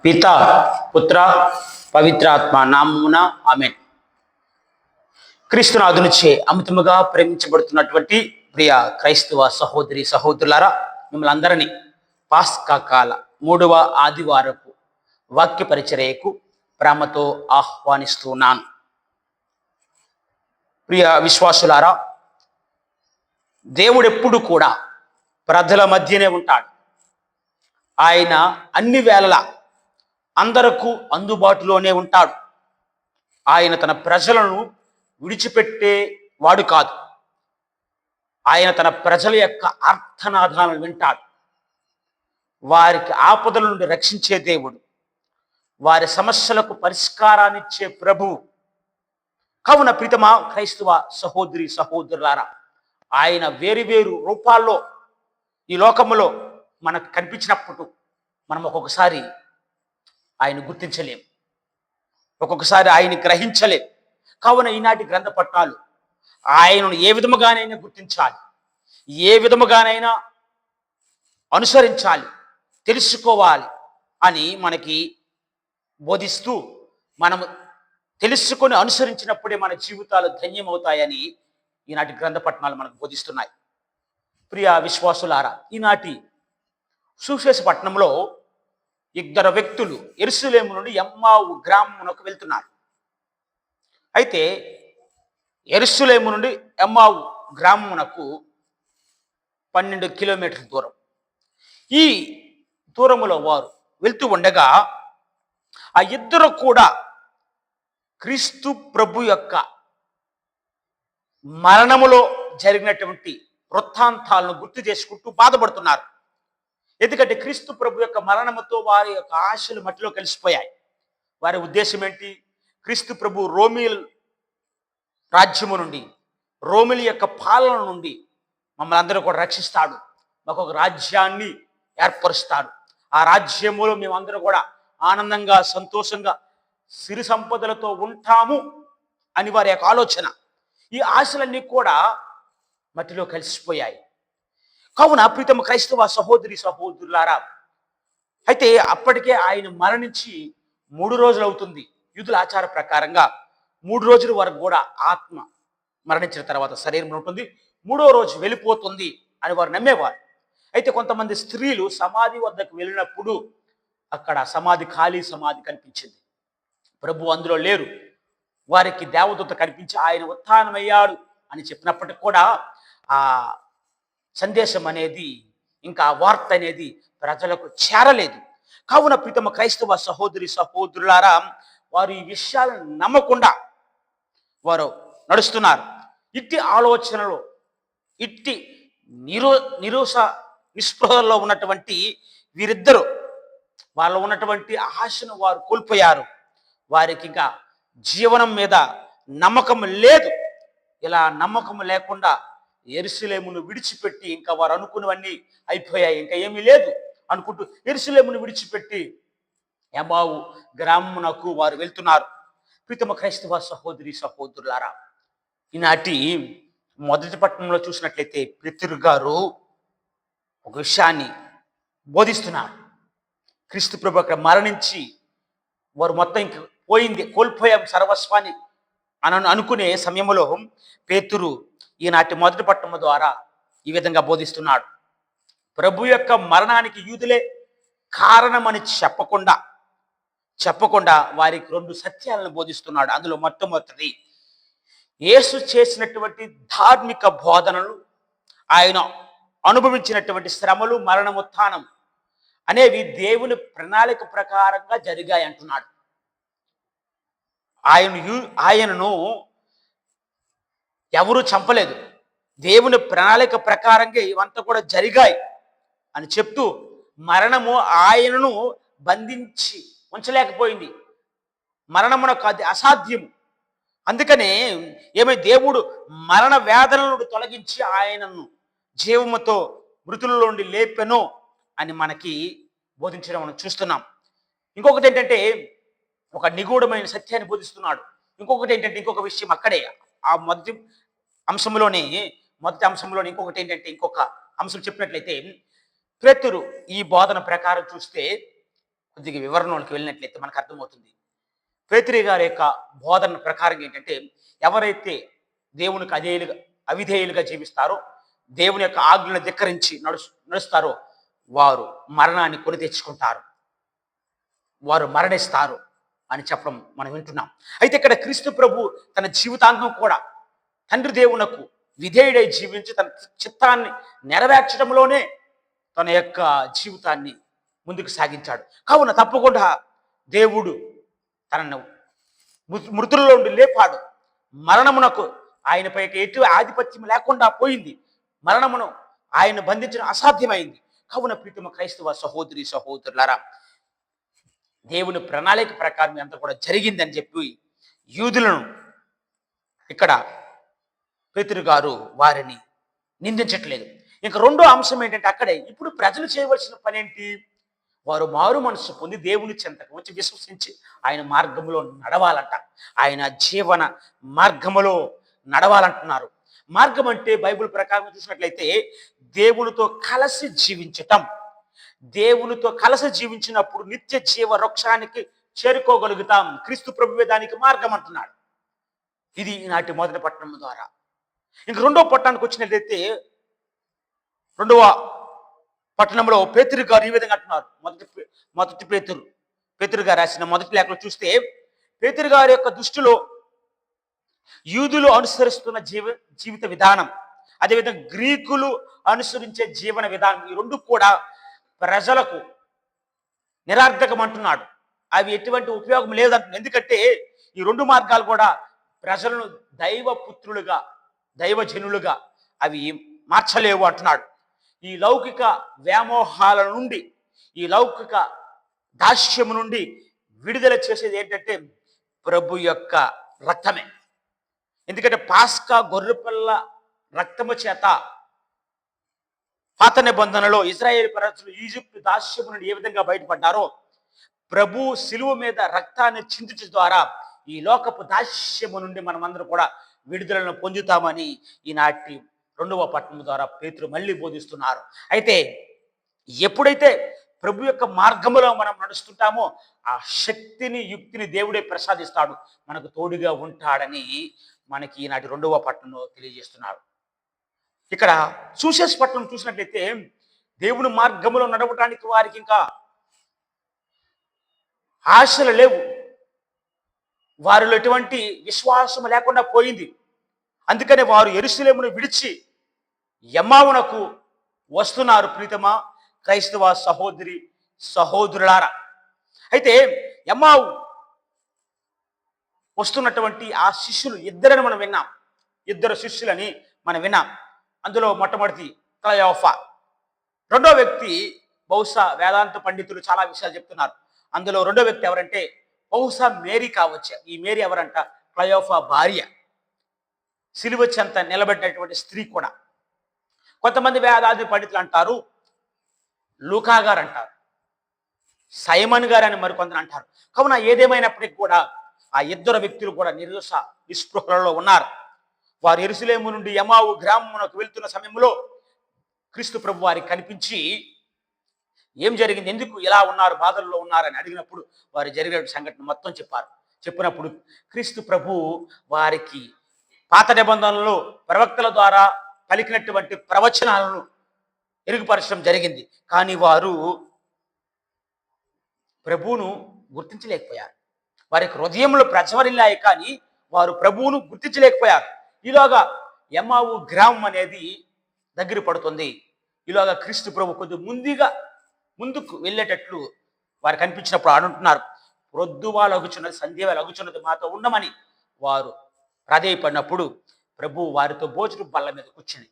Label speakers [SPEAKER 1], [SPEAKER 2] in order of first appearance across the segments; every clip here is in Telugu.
[SPEAKER 1] పిత పుత్ర పవిత్రాత్మ నామమున ఆమేన్. క్రీస్తునాథునిచే అమితముగా ప్రేమించబడుతున్నటువంటి ప్రియ క్రైస్తవ సహోదరి సహోదరులారా, మిమ్మల్ని అందరినీ పాస్కా కాల 3వ ఆదివారపు వాక్య పరిచర్యకు ప్రేమతో ఆహ్వానిస్తున్నాను. ప్రియ విశ్వాసులారా, దేవుడెప్పుడు కూడా ప్రజల మధ్యనే ఉంటాడు. ఆయన అన్ని వేళలా అందరకు అందుబాటులోనే ఉంటాడు. ఆయన తన ప్రజలను విడిచిపెట్టే వాడు కాదు. ఆయన తన ప్రజల యొక్క ఆర్తనాదాలను వింటాడు. వారికి ఆపదల నుండి రక్షించే దేవుడు, వారి సమస్యలకు పరిష్కారాన్నిచ్చే ప్రభువు. కావున ప్రీతమా క్రైస్తవ సహోదరి సహోదరులారా, ఆయన వేరు రూపాల్లో ఈ లోకములో మనకు కనిపించినప్పుడు మనం ఒక్కొక్కసారి ఆయన గుర్తించలేం, ఒక్కొక్కసారి ఆయన గ్రహించలేం. కావున ఈనాటి గ్రంథ పట్టాలు ఆయనను ఏ విధముగానైనా గుర్తించాలి, ఏ విధముగానైనా అనుసరించాలి, తెలుసుకోవాలి అని మనకి బోధిస్తూ, మనము తెలుసుకొని అనుసరించినప్పుడే మన జీవితాలు ధన్యమవుతాయని ఈనాటి గ్రంథ పట్టణాలు మనకు బోధిస్తున్నాయి. ప్రియ విశ్వాసులారా, ఈనాటి సువిశేష పట్టణంలో 2 వ్యక్తులు యెరూషలేము నుండి ఎమ్మావు గ్రామమునకు వెళ్తున్నారు. అయితే యెరూషలేము నుండి ఎమ్మావు గ్రామమునకు 12 కిలోమీటర్ల దూరం. ఈ దూరములో వారు వెళ్తూ ఉండగా ఆ ఇద్దరు కూడా క్రీస్తు ప్రభు యొక్క మరణములో జరిగినటువంటి వృత్తాంతాలను గుర్తు చేసుకుంటూ బాధపడుతున్నారు. ఎందుకంటే క్రీస్తు ప్రభు యొక్క మరణముతో వారి యొక్క ఆశలు మట్టిలో కలిసిపోయాయి. వారి ఉద్దేశం ఏంటి? క్రీస్తు ప్రభు రోమిల్ రాజ్యము నుండి, రోమిల యొక్క పాలన నుండి మమ్మల్ని అందరూ కూడా రక్షిస్తాడు, మాకు ఒక రాజ్యాన్ని ఏర్పరుస్తాడు, ఆ రాజ్యములో మేమందరూ కూడా ఆనందంగా సంతోషంగా సిరి సంపదలతో ఉంటాము అని వారి యొక్క ఆలోచన. ఈ ఆశలన్నీ కూడా మట్టిలో కలిసిపోయాయి. కావున ప్రీతమ క్రైస్తవ సహోదరి సహోదరులారా, అయితే అప్పటికే ఆయన మరణించి 3 రోజులు అవుతుంది. యూదుల ఆచార ప్రకారంగా 3 రోజుల వరకు కూడా ఆత్మ మరణించిన తర్వాత శరీరం ఉంటుంది, 3వ రోజు వెళ్ళిపోతుంది అని వారు నమ్మేవారు. అయితే కొంతమంది స్త్రీలు సమాధి వద్దకు వెళ్ళినప్పుడు అక్కడ ఖాళీ సమాధి కనిపించింది. ప్రభు అందులో లేరు. వారికి దేవదూత కనిపించి ఆయన ఉత్థానమయ్యాడు అని చెప్పినప్పటికి కూడా ఆ సందేశం అనేది, ఇంకా ఆ వార్త అనేది ప్రజలకు చేరలేదు. కావున ప్రీతమ క్రైస్తవ సహోదరి సహోదరులారా, వారు ఈ విషయాలను నమ్మకుండా వారు నడుస్తున్నారు. ఇట్టి ఆలోచనలో, ఇట్టి నిస్పృహలో ఉన్నటువంటి వీరిద్దరూ వాళ్ళలో ఉన్నటువంటి ఆశను వారు కోల్పోయారు. వారికి ఇంకా జీవనం మీద నమ్మకం లేదు. ఇలా నమ్మకం లేకుండా యెరూషలేమును విడిచిపెట్టి, ఇంకా వారు అనుకున్నవన్నీ అయిపోయాయి, ఇంకా ఏమీ లేదు అనుకుంటూ యెరూషలేమును విడిచిపెట్టి ఎమ్మావు గ్రామమునకు వారు వెళ్తున్నారు. ప్రీతమ క్రైస్తవ సహోదరి సహోదరులారా, ఈనాటి మొదటి పట్టణంలో చూసినట్లయితే పేతురు గారు ఒక విషయాన్ని బోధిస్తున్నారు. క్రీస్తు ప్రభు అక్కడ మరణించి వారు మొత్తం ఇంక పోయింది, కోల్పోయాం సర్వస్వాన్ని అని అనుకునే సమయంలో పేతురు ఈనాటి మొదటి పట్టణం ద్వారా ఈ విధంగా బోధిస్తున్నాడు. ప్రభు యొక్క మరణానికి యూదులే కారణమని చెప్పకుండా వారికి 2 సత్యాలను బోధిస్తున్నాడు. అందులో మొట్టమొదటిది, యేసు చేసినటువంటి ధార్మిక బోధనలు, ఆయన అనుభవించినటువంటి శ్రమలు, మరణముత్థానం అనేవి దేవుని ప్రణాళిక ప్రకారంగా జరిగాయి అంటున్నాడు. ఆయనను ఎవరు చంపలేదు, దేవుని ప్రణాళిక ప్రకారంగా ఇవంతా కూడా జరిగాయి అని చెప్తూ, మరణము ఆయనను బంధించి ఉంచలేకపోయింది, మరణమునకు అది అసాధ్యము. అందుకనే దేవుడు మరణ వేదనలను తొలగించి ఆయనను జీవముతో మృతులలో నుండి లేపెను అని మనకి బోధించడం మనం చూస్తున్నాం. ఇంకొకటి ఏంటంటే, ఒక నిగూఢమైన సత్యాన్ని బోధిస్తున్నాడు. ఇంకొక విషయం అక్కడే ఆ మొదటి అంశంలోనే ఇంకొకటి ఏంటంటే, ఇంకొక అంశం చెప్పినట్లయితే, పేతురు ఈ బోధన ప్రకారం చూస్తే కొద్దిగా వివరణలోకి వెళ్ళినట్లయితే మనకు అర్థమవుతుంది. పేతురు గారి యొక్క బోధన ప్రకారం ఏంటంటే, ఎవరైతే దేవునికి అవిధేయులుగా జీవిస్తారో, దేవుని యొక్క ఆజ్ఞలను ధిక్కరించి నడుస్తారో వారు మరణాన్ని కొని తెచ్చుకుంటారు, వారు మరణిస్తారు అని చెప్పడం మనం వింటున్నాం. అయితే ఇక్కడ క్రీస్తు ప్రభు తన జీవితాంతం కూడా తండ్రి దేవునకు విధేయుడై జీవించి తన చిత్తాన్ని నెరవేర్చడంలోనే తన యొక్క జీవితాన్ని ముందుకు సాగించాడు. కావున తప్పకుండా దేవుడు తనను మృతుల్లో నుండి లేపాడు. మరణమునకు ఆయనపైకి ఎటు ఆధిపత్యం లేకుండా పోయింది. మరణమును ఆయన బంధించడం అసాధ్యమైంది. కావున ప్రీతమ క్రైస్తవ సహోదరి సహోదరులారా, దేవుని ప్రణాళిక ప్రకారం అంతా కూడా జరిగిందని చెప్పి యూదులను ఇక్కడ పేతురు గారు వారిని నిందించట్లేదు. ఇంకా రెండో అంశం ఏంటంటే, అక్కడే ఇప్పుడు ప్రజలు చేయవలసిన పని ఏంటి? వారు మారు మనసు పొంది దేవుని చెంతకు వచ్చి విశ్వసించి ఆయన మార్గంలో నడవాలంట. ఆయన జీవన మార్గములో నడవాలంటున్నారు. మార్గం అంటే బైబిల్ ప్రకారం చూసినట్లయితే దేవునితో కలిసి జీవించటం. దేవునితో కలిసి జీవించినప్పుడు నిత్య జీవ వృక్షానికి చేరుకోగలుగుతాం. క్రీస్తు ప్రభువే దానికి మార్గం అంటున్నాడు. ఇది ఈనాటి మొదటి పట్టణం ద్వారా. ఇంక రెండో పట్టణానికి వచ్చినట్లయితే రెండవ పట్టణంలో పేతురు గారు ఈ విధంగా అంటున్నారు. మొదటి పేతురు గారు రాసిన మొదటి లేఖలో చూస్తే, పేతురు గారి యొక్క దృష్టిలో యూదులు అనుసరిస్తున్న జీవిత విధానం, అదేవిధంగా గ్రీకులు అనుసరించే జీవన విధానం, ఈ రెండు కూడా ప్రజలకు నిరర్థకం అంటున్నాడు. అవి ఎటువంటి ఉపయోగం లేదంటున్నాడు. ఎందుకంటే ఈ రెండు మార్గాలు కూడా ప్రజలను దైవపుత్రులుగా దైవజనులుగా అవి మార్చలేవు అంటున్నాడు. ఈ లౌకిక వ్యామోహాల నుండి, ఈ లౌకిక దాస్యము నుండి విడుదల చేసేది ఏంటంటే ప్రభు యొక్క రక్తమే. ఎందుకంటే పాస్కా గొర్రెపిల్ల రక్తము చేత పాత నిబంధనలో ఇశ్రాయేలు ప్రజలు ఈజిప్టు దాస్యము నుండి ఏ విధంగా బయటపడ్డారో, ప్రభు శిలువ మీద రక్తాన్ని చిందించడం ద్వారా ఈ లోకపు దాస్యము నుండి మనమందరం కూడా విడుదలను పొందుతామని ఈనాటి రెండవ పట్టణం ద్వారా పేతురు మళ్ళీ బోధిస్తున్నారు. అయితే ఎప్పుడైతే ప్రభు యొక్క మార్గములో మనం నడుస్తుంటామో ఆ శక్తిని యుక్తిని దేవుడే ప్రసాదిస్తాడు, మనకు తోడుగా ఉంటాడని మనకి ఈనాటి రెండవ పట్టణంలో తెలియజేస్తున్నారు. ఇక్కడ సూసెస్ పట్టణం చూసినట్లయితే దేవుని మార్గములో నడవటానికి వారికి ఇంకా ఆశలు లేవు. వారిలో ఎటువంటి విశ్వాసం లేకుండా పోయింది. అందుకనే వారు యెరూషలేమును విడిచి ఎమ్మావునకు వస్తున్నారు. ప్రీతమా క్రైస్తవ సహోదరి సహోదరులారా, అయితే ఎమ్మావు వస్తున్నటువంటి ఆ శిష్యులు ఇద్దరని మనం విన్నాం. ఇద్దరు శిష్యులని మనం విన్నాం. అందులో మొట్టమొదటి క్లయోఫా, రెండో వ్యక్తి బహుశా వేదాంత పండితులు చాలా విషయాలు చెప్తున్నారు. అందులో రెండో వ్యక్తి ఎవరంటే బహుశా మేరీ కావచ్చు. ఈ మేరీ ఎవరంట? క్లయోఫా భార్య, సిలువ చెంత నిలబెట్టినటువంటి స్త్రీ కూడా. కొంతమంది వేదాంత పండితులు అంటారు, లూకా గారు అంటారు, సైమన్ గారు అని మరికొందరు అంటారు. కావున ఏదేమైనప్పటికీ కూడా ఆ ఇద్దరు వ్యక్తులు కూడా నిస్పృహలలో ఉన్నారు. వారు యెరూషలేము నుండి ఎమ్మావు గ్రామమునకు వెళ్తున్న సమయంలో క్రీస్తు ప్రభు వారికి కనిపించి ఏం జరిగింది, ఎందుకు ఇలా ఉన్నారు, బాధల్లో ఉన్నారని అడిగినప్పుడు వారు జరిగిన సంఘటన మొత్తం చెప్పినప్పుడు క్రీస్తు ప్రభు వారికి పాత నిబంధనలో ప్రవక్తల ద్వారా పలికినటువంటి ప్రవచనాలను ఎరుగుపరచడం జరిగింది. కానీ వారు ప్రభువును గుర్తించలేకపోయారు. వారి హృదయంలో ప్రజ్వరిల్లాయి, కానీ వారు ప్రభువును గుర్తించలేకపోయారు. ఈలోగా ఎమ్మావు గ్రామం అనేది దగ్గర పడుతుంది. ఈలోగా క్రీస్తు ప్రభు కొద్ది ముందుకు వెళ్ళేటట్లు వారు కనిపించినప్పుడు అంటున్నారు, ప్రొద్దువాళ్ళు అగుచున్నది, సంధ్యవేళ అగుచున్నది, మాతో ఉండమని వారు ప్రాధేయపడినప్పుడు ప్రభు వారితో భోజన బల్ల మీద కూర్చుని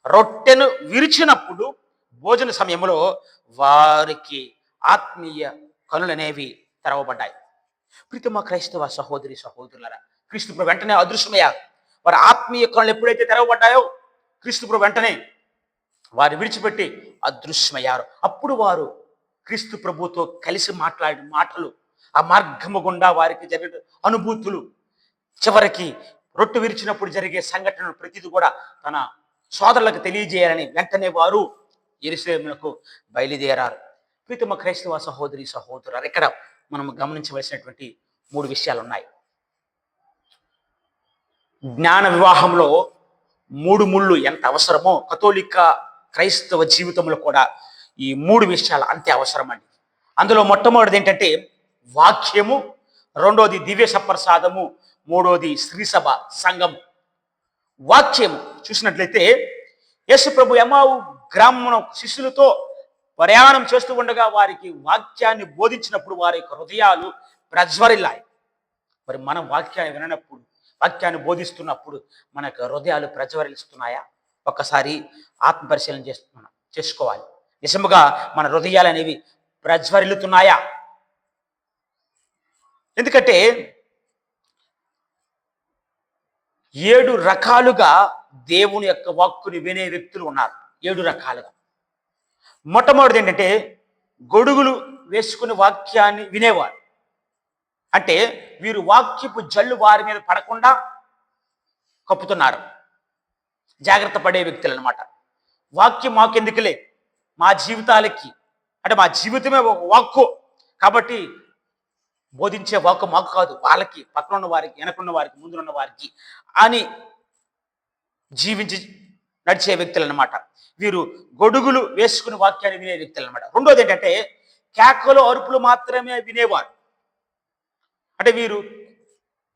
[SPEAKER 1] రొట్టెను విరిచినప్పుడు భోజన సమయంలో వారికి ఆత్మీయ కనులనేవి తెరవబడ్డాయి. ప్రీతమ క్రైస్తవ సహోదరి సహోదరులారా, క్రీస్తు ప్రభు వెంటనే అదృశ్యమయ్యారు. వారి ఆత్మీయ కనులు ఎప్పుడైతే తెరవబడ్డాయో క్రీస్తు ప్రభు వెంటనే వారు విడిచిపెట్టి అదృశ్యమయ్యారు. అప్పుడు వారు క్రీస్తు ప్రభుతో కలిసి మాట్లాడిన మాటలు, ఆ మార్గము గుండా వారికి జరిగిన అనుభూతులు, చివరికి రొట్టె విరిచినప్పుడు జరిగే సంఘటనలు ప్రతిదీ కూడా తన సోదరులకు తెలియజేయాలని వెంటనే వారు యెరూషలేమునకు బయలుదేరారు. ప్రీతమ క్రైస్తవ సహోదరి సహోదరు, ఇక్కడ మనం గమనించవలసినటువంటి 3 విషయాలు ఉన్నాయి. జ్ఞాన వివాహంలో 3 ముళ్ళు ఎంత అవసరమో కథోలిక క్రైస్తవ జీవితంలో కూడా ఈ 3 విషయాలు అంతే అవసరం అండి. అందులో మొట్టమొదటిది ఏంటంటే వాక్యము, రెండోది దివ్య సప్రసాదము, మూడోది శ్రీసభ సంఘము. వాక్యము చూసినట్లయితే యేసు ప్రభు ఎమ్మావు గ్రామం శిష్యులతో ప్రయాణం చేస్తూ ఉండగా వారికి వాక్యాన్ని బోధించినప్పుడు వారి యొక్క హృదయాలు ప్రజ్వరిల్లాయి. మరి మనం వాక్యాన్ని వినప్పుడు, వాక్యాన్ని బోధిస్తున్నప్పుడు మన హృదయాలు ప్రజ్వరిస్తున్నాయా? ఒక్కసారి ఆత్మపరిశీలన చేసుకోవాలి. నిజముగా మన హృదయాలు అనేవి ప్రజ్వరిల్లుతున్నాయా? ఎందుకంటే 7 రకాలుగా దేవుని యొక్క వాక్కుని వినే వ్యక్తులు ఉన్నారు. 7 రకాలుగా. మొట్టమొదటిది ఏంటంటే గొడుగులు వేసుకుని వాక్యాన్ని వినేవారు. అంటే వీరు వాక్యపు జల్లు వారి మీద పడకుండా కప్పుతున్నారు. జాగ్రత్త పడే వ్యక్తులు అనమాట. వాక్యం మాకెందుకులే, మా జీవితాలకి, అంటే మా జీవితమే ఒక వాక్కు కాబట్టి బోధించే వాక్కు మాకు కాదు, వాళ్ళకి, పక్కన ఉన్న వారికి, వెనకున్న వారికి, ముందున్న వారికి అని జీవించి నడిచే వ్యక్తులు అనమాట. వీరు గొడుగులు వేసుకుని వాక్యాన్ని వినే వ్యక్తులు అనమాట. రెండోది ఏంటంటే కేకలు అరుపులు మాత్రమే వినేవారు. అంటే వీరు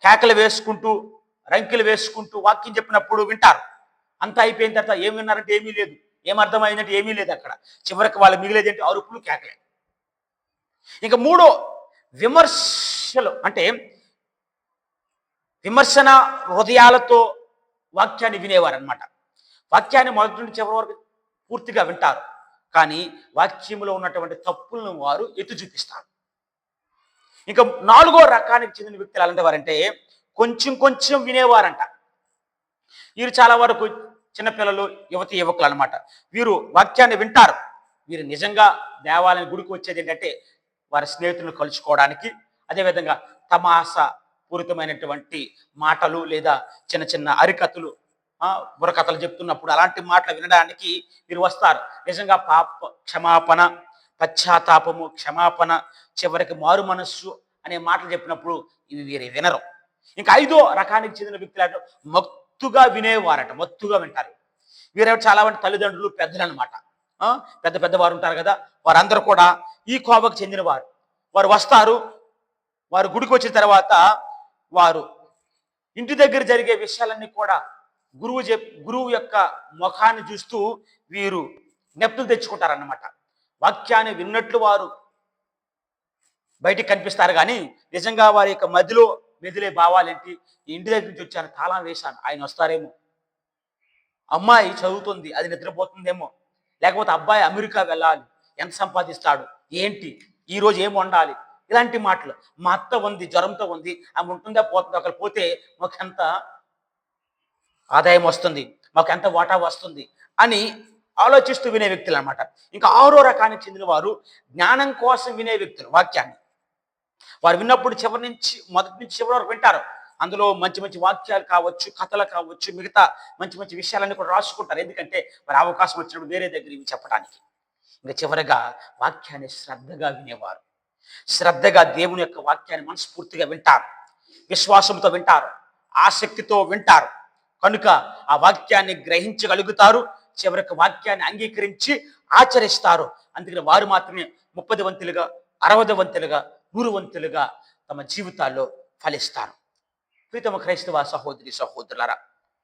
[SPEAKER 1] కేకలు వేసుకుంటూ, రంకెలు వేసుకుంటూ వాక్యం చెప్పినప్పుడు వింటారు. అంతా అయిపోయిన తర్వాత ఏం విన్నారంటే ఏమీ లేదు, ఏం అర్థమైందంటే ఏమీ లేదు. అక్కడ చివరికి వాళ్ళు మిగిలేది ఏంటి? అరుపులు, కేకలే. ఇంకా మూడో విమర్శలు, అంటే విమర్శన హృదయాలతో వాక్యాన్ని వినేవారు అనమాట. వాక్యాన్ని మొదటి నుండి చివరి వరకు పూర్తిగా వింటారు, కానీ వాక్యంలో ఉన్నటువంటి తప్పులను వారు ఎత్తి చూపిస్తారు. ఇంకా 4వ రకానికి చెందిన వ్యక్తులు అలాంటి వారంటే కొంచెం కొంచెం వినేవారంట. వీరు చాలా వరకు చిన్నపిల్లలు, యువతి యువకులు అనమాట. వీరు వాక్యాన్ని వింటారు. వీరు నిజంగా దేవాలయం గుడికి వచ్చేది ఏంటంటే వారి స్నేహితులను కలుసుకోవడానికి, అదేవిధంగా తమాషా పూరితమైనటువంటి మాటలు లేదా చిన్న చిన్న అరికథలు, బుర్రకథలు చెప్తున్నప్పుడు అలాంటి మాటలు వినడానికి వీరు వస్తారు. నిజంగా క్షమాపణ, పశ్చాత్తాపము, క్షమాపణ, చివరికి మారు మనస్సు అనే మాటలు చెప్పినప్పుడు ఇవి వీరు వినరు. ఇంకా 5వ రకానికి చెందిన వ్యక్తులు మత్తుగా వినేవారట, మత్తుగా వింటారు. వీరు చాలా మంది తల్లిదండ్రులు, పెద్దలు అనమాట. పెద్ద పెద్ద వారు ఉంటారు కదా, వారందరూ కూడా ఈ కోవకు చెందిన వారు. వారు వస్తారు. వారు గుడికి వచ్చిన తర్వాత వారు ఇంటి దగ్గర జరిగే విషయాలన్నీ కూడా గురువు యొక్క ముఖాన్ని చూస్తూ వీరు జ్ఞప్తులు తెచ్చుకుంటారన్నమాట. వాక్యాన్ని విన్నట్లు వారు బయటికి కనిపిస్తారు, కానీ నిజంగా వారి యొక్క మధ్యలో మెదిలే భావాలేంటి? ఇంటి దగ్గర నుంచి వచ్చాను, తాళం వేశాను, ఆయన వస్తారేమో, అమ్మాయి చదువుతుంది, అది నిద్రపోతుందేమో, లేకపోతే అబ్బాయి అమెరికా వెళ్ళాలి, ఎంత సంపాదిస్తాడు, ఏంటి ఈరోజు ఏం వండాలి, ఇలాంటి మాటలు. మా అత్త ఉంది, జ్వరంతో ఉంది, ఆమె ఉంటుందా పోతుందా, అక్కడ పోతే మాకు ఎంత ఆదాయం వస్తుంది, మాకు ఎంత వాటా వస్తుంది అని ఆలోచిస్తూ వినే వ్యక్తులు అనమాట. ఇంకా 6వ రకానికి చెందిన వారు జ్ఞానం కోసం వినే వ్యక్తులు. వాక్యాన్ని వారు విన్నప్పుడు మొదటి నుంచి చివరి వరకు వింటారు. అందులో మంచి మంచి వాక్యాలు కావచ్చు, కథలు కావచ్చు, మిగతా మంచి మంచి విషయాలన్నీ కూడా రాసుకుంటారు. ఎందుకంటే వారి అవకాశం వచ్చినప్పుడు వేరే దగ్గర ఇవి చెప్పడానికి. ఇంకా చివరిగా వాక్యాన్ని శ్రద్ధగా వినేవారు. శ్రద్ధగా దేవుని యొక్క వాక్యాన్ని మనస్ఫూర్తిగా వింటారు, విశ్వాసంతో వింటారు, ఆసక్తితో వింటారు. కనుక ఆ వాక్యాన్ని గ్రహించగలుగుతారు, చివరికి వాక్యాన్ని అంగీకరించి ఆచరిస్తారు. అందుకని వారు మాత్రమే 30 వంతులుగా, 60 వంతులుగా, 100 వంతులుగా తమ జీవితాల్లో ఫలిస్తారు. ప్రీతమ క్రైస్తవ సహోదరి సహోదరులారా,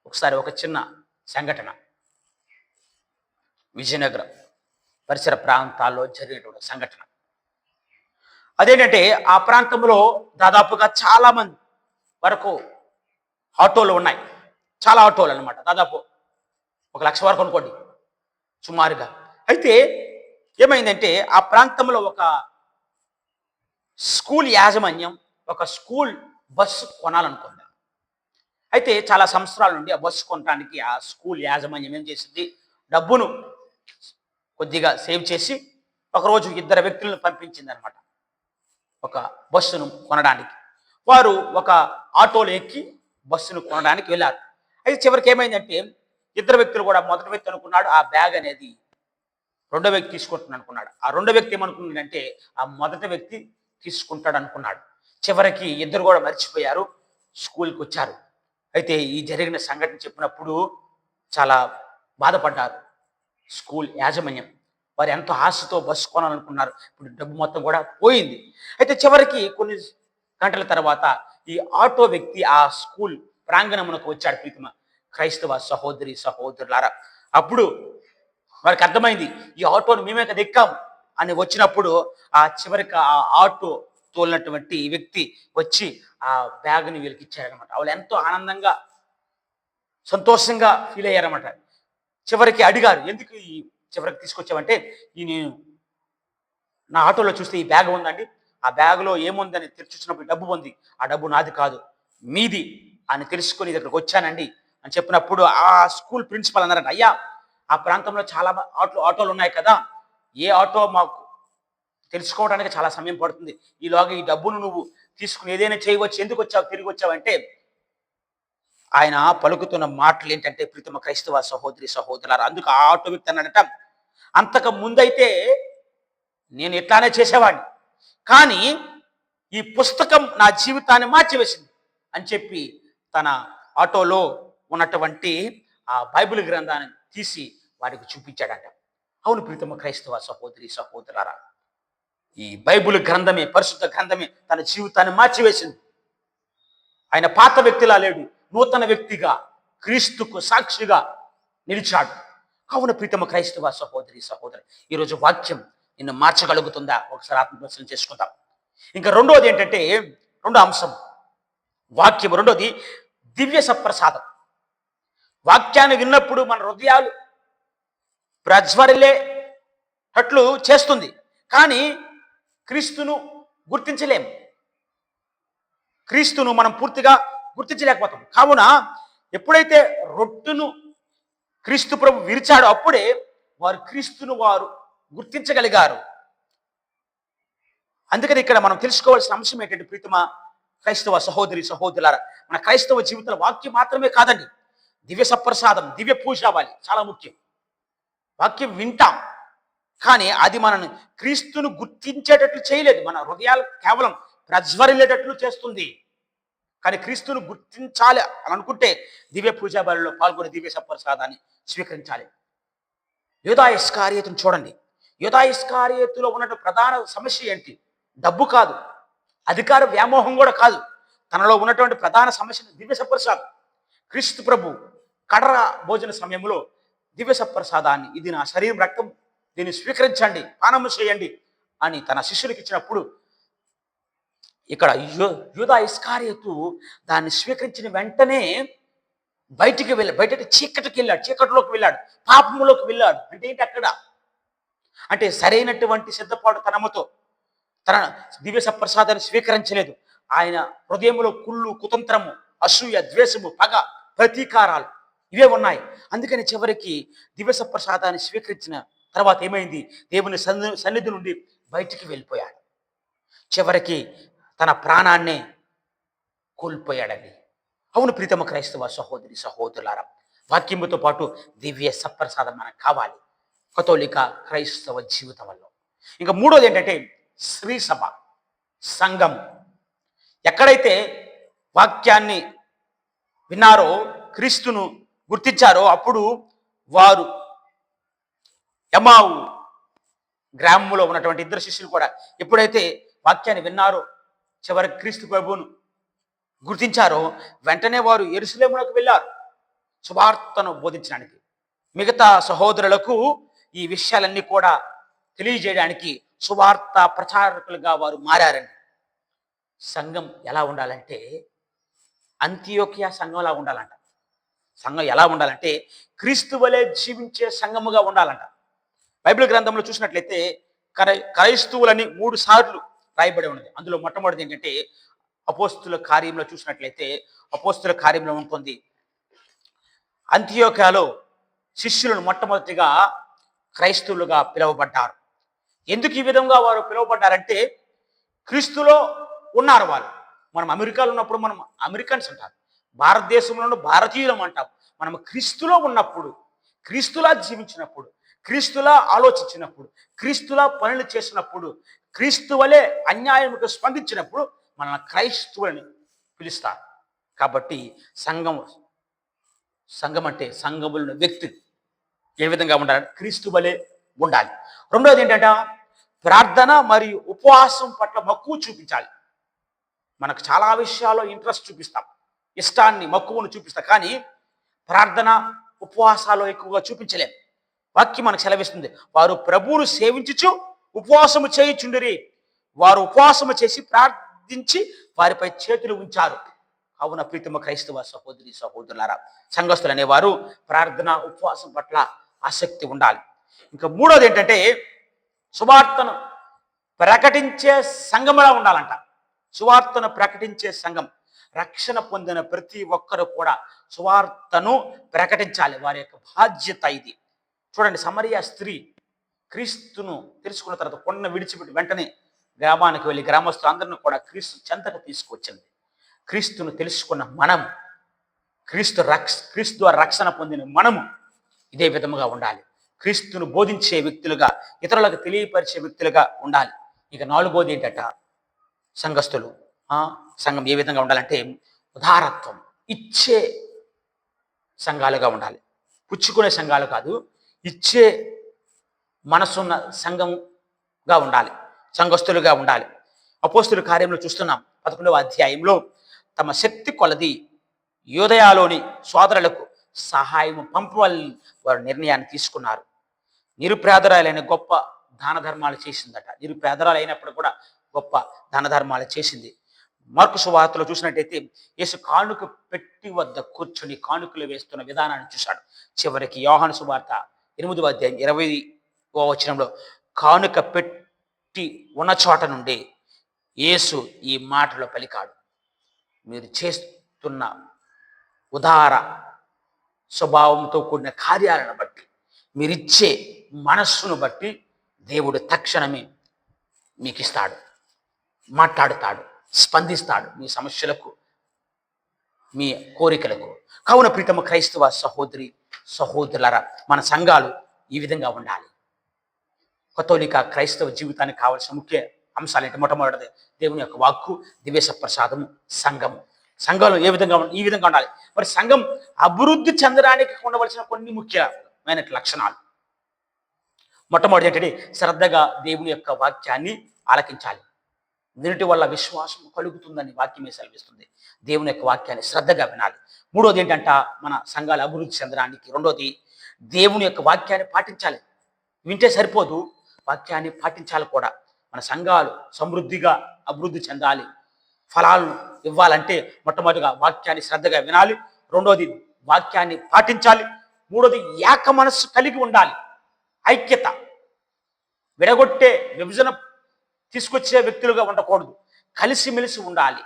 [SPEAKER 1] ఒకసారి ఒక చిన్న సంఘటన విజయనగరం పరిసర ప్రాంతాల్లో జరిగినటువంటి సంఘటన. అదేంటంటే ఆ ప్రాంతంలో దాదాపుగా చాలా మంది వరకు ఆటోలు ఉన్నాయి. చాలా ఆటోలు అనమాట, దాదాపు 1,00,000 వరకు అనుకోండి సుమారుగా. అయితే ఏమైందంటే ఆ ప్రాంతంలో ఒక స్కూల్ యాజమాన్యం ఒక స్కూల్ బస్సు కొనాలనుకుంది. అయితే చాలా సంవత్సరాల నుండి ఆ బస్సు కొనడానికి ఆ స్కూల్ యాజమాన్యం ఏం చేసింది, డబ్బును కొద్దిగా సేవ్ చేసి ఒకరోజు 2 వ్యక్తులను పంపించింది అనమాట ఒక బస్సును కొనడానికి. వారు ఒక ఆటోలో ఎక్కి బస్సును కొనడానికి వెళ్ళారు. అయితే చివరికి ఏమైందంటే 2 వ్యక్తులు కూడా, మొదటి వ్యక్తి అనుకున్నాడు ఆ బ్యాగ్ అనేది రెండో వ్యక్తి తీసుకుంటాను అనుకున్నాడు. ఆ రెండో వ్యక్తి ఏమనుకున్నాడంటే ఆ మొదటి వ్యక్తి తీసుకుంటాడు అనుకున్నాడు. చివరికి ఇద్దరు కూడా మర్చిపోయారు, స్కూల్కి వచ్చారు. అయితే ఈ జరిగిన సంఘటన చెప్పినప్పుడు చాలా బాధపడ్డారు స్కూల్ యాజమాన్యం. వారు ఎంతో ఆశతో బస్సు కొనాలనుకున్నారు. ఇప్పుడు డబ్బు మొత్తం కూడా పోయింది. అయితే చివరికి కొన్ని గంటల తర్వాత ఈ ఆటో వ్యక్తి ఆ స్కూల్ ప్రాంగణమునకు వచ్చాడు. ప్రీతిమ క్రైస్తవ సహోదరి సహోదరులారా, అప్పుడు వారికి అర్థమైంది ఈ ఆటోను మేమే కదా ఎక్కాము అని. వచ్చినప్పుడు ఆ చివరికి ఆ ఆటో తోలినటువంటి వ్యక్తి వచ్చి ఆ బ్యాగ్ని వీళ్ళకి ఇచ్చారనమాట. వాళ్ళు ఎంతో ఆనందంగా సంతోషంగా ఫీల్ అయ్యారన్నమాట. చివరికి అడిగారు, ఎందుకు ఈ చివరికి తీసుకొచ్చామంటే, ఈ నేను నా ఆటోలో చూస్తే ఈ బ్యాగ్ ఉందండి, ఆ బ్యాగ్లో ఏముందని తెరిచి చూసినప్పుడు డబ్బు ఉంది, ఆ డబ్బు నాది కాదు మీది అని తెలుసుకొని ఇక్కడికి వచ్చానండి అని చెప్పినప్పుడు ఆ స్కూల్ ప్రిన్సిపల్ అన్నారంట, అయ్యా ఆ ప్రాంతంలో చాలా ఆటోలు ఉన్నాయి కదా, ఏ ఆటో మాకు తెలుసుకోవడానికి చాలా సమయం పడుతుంది, ఈలోగా ఈ డబ్బును నువ్వు తీసుకుని ఏదైనా చేయవచ్చు, ఎందుకు వచ్చావు తిరిగి వచ్చావంటే, ఆయన పలుకుతున్న మాటలు ఏంటంటే ప్రీతమ క్రైస్తవ సహోదరి సహోదరులారా, అందుకు ఆ ఆటో వ్యక్తి అన్నాడట, అంతకు ముందైతే నేను ఎట్లానే చేసేవాడిని, కానీ ఈ పుస్తకం నా జీవితాన్ని మార్చివేసింది అని చెప్పి తన ఆటోలో ఉన్నటువంటి ఆ బైబిల్ గ్రంథాన్ని తీసి వారికి చూపించాడట. అవును ప్రీతమ క్రైస్తవ సహోదరి సహోదరులారా, ఈ బైబిల్ గ్రంథమే, పరిశుద్ధ గ్రంథమే తన జీవితాన్ని మార్చివేసింది. ఆయన పాత వ్యక్తిలా లేడు, నూతన వ్యక్తిగా క్రీస్తుకు సాక్షిగా నిలిచాడు. కావున ప్రీతమ క్రైస్తవ సహోదరి సహోదరు, ఈరోజు వాక్యం నిన్ను మార్చగలుగుతుందా? ఒకసారి ఆత్మపరిశీలన చేసుకుందాం. ఇంకా రెండోది ఏంటంటే, రెండో అంశం వాక్యం, రెండోది దివ్య సప్రసాదం. వాక్యాన్ని విన్నప్పుడు మన హృదయాలు ప్రజ్వరిల్లేటట్లు చేస్తుంది, కానీ క్రీస్తును గుర్తించలేం, క్రీస్తును మనం పూర్తిగా గుర్తించలేకపోతాం. కావున ఎప్పుడైతే రొట్టెను క్రీస్తు ప్రభు విరిచాడో అప్పుడే వారు క్రీస్తును వారు గుర్తించగలిగారు. అందుకని ఇక్కడ మనం తెలుసుకోవాల్సిన అంశం ఏంటంటే ప్రీతమ క్రైస్తవ సహోదరి సహోదరులారా, మన క్రైస్తవ జీవితంలో వాక్యం మాత్రమే కాదండి, దివ్య సప్రసాదం, దివ్య పూజ అవ్వాలి, చాలా ముఖ్యం. వాక్యం వింటాం, కానీ అది మనను క్రీస్తును గుర్తించేటట్లు చేయలేదు, మన హృదయాలు కేవలం ప్రజ్వరిల్లేటట్లు చేస్తుంది. కానీ క్రీస్తును గుర్తించాలి అని అనుకుంటే దివ్య పూజా బలిలో పాల్గొని దివ్య సప్రసాదాన్ని స్వీకరించాలి. యూదా ఇస్కారియోతును చూడండి. యూదా ఇస్కారియోతులో ఉన్న ప్రధాన సమస్య ఏంటి? డబ్బు కాదు, అధికార వ్యామోహం కూడా కాదు, తనలో ఉన్నటువంటి ప్రధాన సమస్య దివ్య సప్రసాదం. క్రీస్తు ప్రభు కడర భోజన సమయంలో దివ్య సప్రసాదాన్ని, ఇది నా శరీరం రక్తం, దీన్ని స్వీకరించండి, పానము చేయండి అని తన శిష్యులకు ఇచ్చినప్పుడు ఇక్కడ యూదా ఇస్కారియోతు దాన్ని స్వీకరించిన వెంటనే బయటికి బయట చీకటిలోకి వెళ్ళాడు, పాపములోకి వెళ్ళాడు. అంటే ఏంటి అక్కడ? అంటే సరైనటువంటి సిద్ధపాటు తనముతో తన దివ్య సప్రసాదాన్ని స్వీకరించలేదు. ఆయన హృదయంలో కుళ్ళు, కుతంత్రము, అసూయ, ద్వేషము, పగ, ప్రతీకారాలు ఇవే ఉన్నాయి. అందుకని చివరికి దివ్య సప్రసాదాన్ని స్వీకరించిన తర్వాత ఏమైంది? దేవుని సన్నిధి నుండి బయటికి వెళ్ళిపోయాడు. చివరికి తన ప్రాణాన్నే కోల్పోయాడండి. అవును ప్రీతమ క్రైస్తవ సహోదరి సహోదరులారా, వాక్యముతో పాటు దివ్య సప్రసాదం మనకు కావాలి కథోలిక క్రైస్తవ జీవితంలో. ఇంకా మూడోది ఏంటంటే శ్రీ సభ, సంఘం. ఎక్కడైతే వాక్యాన్ని విన్నారో, క్రీస్తును గుర్తించారో, అప్పుడు వారు ఎమావు గ్రామంలో ఉన్నటువంటి ఇద్దరు శిష్యులు కూడా ఎప్పుడైతే వాక్యాన్ని విన్నారో, చివరికి క్రీస్తు ప్రభువును గుర్తించారో, వెంటనే వారు యెరూషలేమునకు వెళ్ళారు సువార్తను బోధించడానికి. మిగతా సహోదరులకు ఈ విషయాలన్నీ కూడా తెలియజేయడానికి సువార్త ప్రచారకులుగా వారు మారారండి. సంఘం ఎలా ఉండాలంటే అంతియోకియా సంఘంలా ఉండాలంట. సంఘం ఎలా ఉండాలంటే క్రీస్తు వలె జీవించే సంఘముగా ఉండాలంట. బైబిల్ గ్రంథంలో చూసినట్లయితే క్రైస్తవులని 3 సార్లు రాయబడి ఉన్నది. అందులో మొట్టమొదటిది ఏంటంటే అపోస్తుల కార్యంలో చూసినట్లయితే, అపోస్తుల కార్యంలో ఉంటుంది, అంతియోకియాలో శిష్యులను మొట్టమొదటిగా క్రైస్తవులుగా పిలువబడ్డారు. ఎందుకు ఈ విధంగా వారు పిలువబడ్డారంటే క్రీస్తులో ఉన్నారు వాళ్ళు. మనం అమెరికాలో ఉన్నప్పుడు మనం అమెరికన్స్ అంటారు, భారతదేశంలో భారతీయులం అంటాం. మనం క్రీస్తులో ఉన్నప్పుడు, క్రీస్తులా జీవించినప్పుడు, క్రీస్తులా ఆలోచించినప్పుడు, క్రీస్తులా పనులు చేసినప్పుడు, క్రీస్తు వలె అన్యాయముకు స్పందించినప్పుడు మనల్ని క్రైస్తవులని పిలుస్తారు. కాబట్టి సంఘం సంఘం అంటే సంఘములున్న వ్యక్తి ఏ విధంగా ఉండాలి? క్రీస్తు వలె ఉండాలి. రెండవది ఏంటంటే ప్రార్థన మరియు ఉపవాసం పట్ల మక్కువ చూపించాలి. మనకు చాలా విషయాల్లో ఇంట్రెస్ట్ చూపిస్తాం, ఇష్టాన్ని మక్కువను చూపిస్తాం, కానీ ప్రార్థన ఉపవాసాలు ఎక్కువగా చూపించలేం. వాక్యం మనకు సెలవిస్తుంది, వారు ప్రభువును సేవించుచు ఉపవాసము చేయుచుండిరి, వారు ఉపవాసము చేసి ప్రార్థించి వారిపై చేతులు ఉంచారు. అవున ప్రీతమ క్రైస్తవ సహోదరి సహోదరులారా, సంఘస్థులు అనేవారు ప్రార్థన ఉపవాసం పట్ల ఆసక్తి ఉండాలి. ఇంకా మూడోది ఏంటంటే సువార్తను ప్రకటించే సంఘములా ఉండాలంట. సువార్తను ప్రకటించే సంఘం. రక్షణ పొందిన ప్రతి ఒక్కరు కూడా సువార్తను ప్రకటించాలి. వారి యొక్క బాధ్యత ఇది. చూడండి, సమరియా స్త్రీ క్రీస్తును తెలుసుకున్న తర్వాత కొండను విడిచిపెట్టి వెంటనే గ్రామానికి వెళ్ళి గ్రామస్తులందరినీ కూడా క్రీస్తు చెంతకు తీసుకొచ్చింది. క్రీస్తును తెలుసుకున్న మనం, క్రీస్తు ద్వారా రక్షణ పొందిన మనము ఇదే విధముగా ఉండాలి. క్రీస్తును బోధించే వ్యక్తులుగా, ఇతరులకు తెలియపరిచే వ్యక్తులుగా ఉండాలి. ఇక నాలుగోది ఏంటట, సంఘస్థులు సంఘం ఏ విధంగా ఉండాలంటే ఉదారత్వం, ఇచ్చే సంఘాలుగా ఉండాలి. పుచ్చుకునే సంఘాలు కాదు, ఇచ్చే మనసున్న సంఘంగా ఉండాలి, సంఘస్థులుగా ఉండాలి. అపోస్తుల కార్యంలో చూస్తున్నాం 11వ అధ్యాయంలో తమ శక్తి కొలది యూదయలోని సోదరులకు సహాయం పంపవాలని వారు నిర్ణయాన్ని తీసుకున్నారు. నిరుపేదరాలైన గొప్ప దాన ధర్మాలు చేసిందట. నిరుపేదరాలైనప్పుడు కూడా గొప్ప దాన ధర్మాలు చేసింది. మార్కు సువార్తలో చూసినట్టయితే యేసు కానుక పెట్టి వద్ద కూర్చొని కానుకలు వేస్తున్న విధానాన్ని చూశాడు. చివరికి యోహాను సువార్త 8వ అధ్యాయం 20వ వచనంలో కానుక పెట్టి ఉన్న చోట నుండి యేసు ఈ మాటలో పలికాడు, మీరు చేస్తున్న ఉదార స్వభావంతో కూడిన కార్యాలను బట్టి, మీరిచ్చే మనస్సును బట్టి దేవుడు తక్షణమే మీకు ఇస్తాడు, మాట్లాడుతాడు, స్పందిస్తాడు మీ సమస్యలకు, మీ కోరికలకు. కావున ప్రీతమ క్రైస్తవ సహోదరి సహోదరులారా, మన సంఘాలు ఈ విధంగా ఉండాలి. కథోలిక క్రైస్తవ జీవితానికి కావాల్సిన ముఖ్య అంశాలు ఏంటి? మొట్టమొదటిది దేవుని యొక్క వాక్కు, దివ్య ప్రసాదము, సంఘము. సంఘంలో ఈ విధంగా ఉండాలి. మరి సంఘం అభివృద్ధి చెందడానికి ఉండవలసిన కొన్ని ముఖ్యమైన లక్షణాలు. మొట్టమొదటి ఏంటంటే శ్రద్ధగా దేవుని యొక్క వాక్యాన్ని ఆలకించాలి. దీనిటి వల్ల విశ్వాసం కలుగుతుందని వాక్యమే సెలవిస్తుంది. దేవుని యొక్క వాక్యాన్ని శ్రద్ధగా వినాలి. మూడోది ఏంటంట, మన సంఘాలు అభివృద్ధి చెందడానికి రెండోది దేవుని యొక్క వాక్యాన్ని పాటించాలి. వింటే సరిపోదు, వాక్యాన్ని పాటించాలి కూడా. మన సంఘాలు సమృద్ధిగా అభివృద్ధి చెందాలి, ఫలాలను ఇవ్వాలంటే మొట్టమొదటిగా వాక్యాన్ని శ్రద్ధగా వినాలి, రెండోది వాక్యాన్ని పాటించాలి, మూడోది ఏక మనస్సు కలిగి ఉండాలి. ఐక్యత, విడగొట్టే విభజన తీసుకొచ్చే వ్యక్తులుగా ఉండకూడదు. కలిసిమెలిసి ఉండాలి,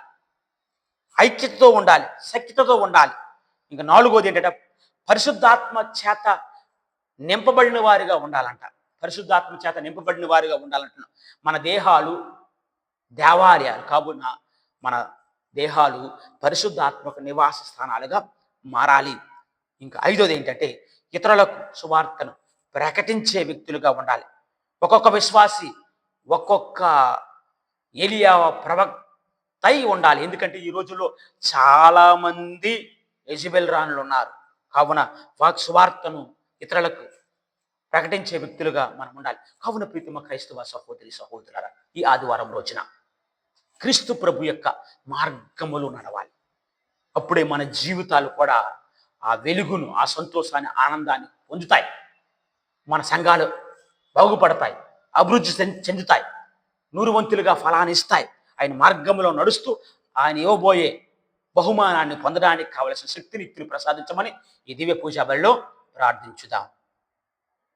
[SPEAKER 1] ఐక్యతతో ఉండాలి, సఖ్యతతో ఉండాలి. ఇంకా నాలుగోది ఏంటంటే పరిశుద్ధాత్మ చేత నింపబడిన వారిగా ఉండాలంట. పరిశుద్ధాత్మ చేత నింపబడిన వారిగా ఉండాలంటున్నాం. మన దేహాలు దేవాలయాలు కావున మన దేహాలు పరిశుద్ధాత్మక నివాస స్థానాలుగా మారాలి. ఇంకా ఐదోది ఏంటంటే ఇతరులకు సువార్తను ప్రకటించే వ్యక్తులుగా ఉండాలి. ఒక్కొక్క విశ్వాసి ఒక్కొక్క ఏలియా ప్రవక్త అయి ఉండాలి. ఎందుకంటే ఈ రోజుల్లో చాలామంది యెజబెల్ రాణులు ఉన్నారు. కావున సువార్తను ఇతరులకు ప్రకటించే వ్యక్తులుగా మనం ఉండాలి. కావున ప్రీతమ క్రైస్తవ సహోదరి సహోదరులారా, ఈ ఆదివారం రోజున క్రీస్తు ప్రభు యొక్క మార్గములు నడవాలి. అప్పుడే మన జీవితాలు కూడా ఆ వెలుగును, ఆ సంతోషాన్ని, ఆనందాన్ని పొందుతాయి. మన సంఘాలు బాగుపడతాయి, అభివృద్ధి చెందుతాయి, నూరువంతులుగా ఫలాన్ని ఇస్తాయి. ఆయన మార్గంలో నడుస్తూ ఆయన ఇవ్వబోయే బహుమానాన్ని పొందడానికి కావలసిన శక్తిని ప్రసాదించమని ఈ దివ్య పూజా బలిలో ప్రార్థించుదాం.